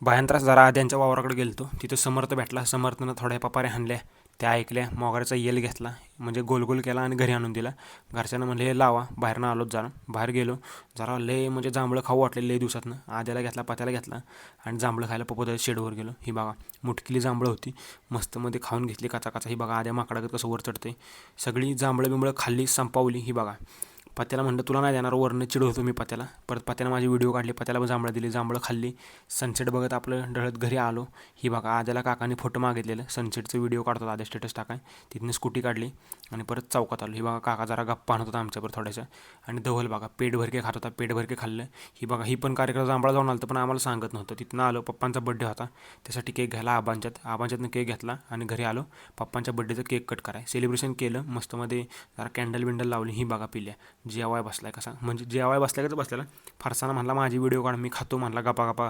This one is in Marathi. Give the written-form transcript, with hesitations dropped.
भयंत्रास जरा आद्यांच्या वावराकडे गेलतो. तिथं समर्थ भेटला. समर्थनं थोड्या पपाऱ्या हाणल्या, त्या ऐकल्या. मोगऱ्याचा येल घेतला, म्हणजे गोल गोल केला आणि घरी आणून दिला. घरच्यांना म्हणले हे लावा. बाहेरनं आलोच जरा, बाहेर गेलो. जरा लय म्हणजे जांभळं खाऊ वाटले लय दिवसातनं. आद्याला घेतला, पत्याला घेतला आणि जांभळं खायला पप्पोदाच्या शेडवर गेलो. ही बघा मुटकिली जांभळं होती, मस्तमध्ये खाऊन घेतली काचा काचा. ही बघा आद्या माकडागत कसं वर चढते. सगळी जांभळं बिंबळं खाल्ली, संपावली. ही बघा पत्याला म्हणलं तुला नाही देणार, वरनं चिडवतो मी पत्याला. परत पत्यानं माझी व्हिडिओ काढली, पत्याला जांभळं दिली, जांभळं खाल्ली. सनसेट बघत आपलं ढळत घरी आलो. ही बघा आद्याला काकाने फोटो मागितलेलं, सनसेटचं व्हिडिओ काढतो आद्या स्टेटस टाकाय. तिथनं स्कूटी काढली आणि परत चौकात आलो. ही बघा काका जरा गप्पा आणत होता आमच्यावर थोड्याशा. आणि धवल बघा पेट भरके खात होता, पेट भरके खाल्लं. ही बघा ही पण कार्यक्रम जांभळा जाऊन आलं पण आम्हाला सांगत नव्हतं. तिथनं आलो, पप्पांचा बड्डे होता त्यासाठी केक घ्यायला आबांच्यातनं केक घेतला आणि घरी आलो. पप्पांच्या बड्डेचं केक कट कराय सेलिब्रेशन केलं मस्तमध्ये. जरा कॅन्डल बिंडल लावली. ही बघा पिल्या जेवाय बसलाय कसा, म्हणजे जेवाय बसल्या कसं बसलेला. फरसाना म्हणला माझी व्हिडिओ काढ, मी खातो म्हणला गपा गपा.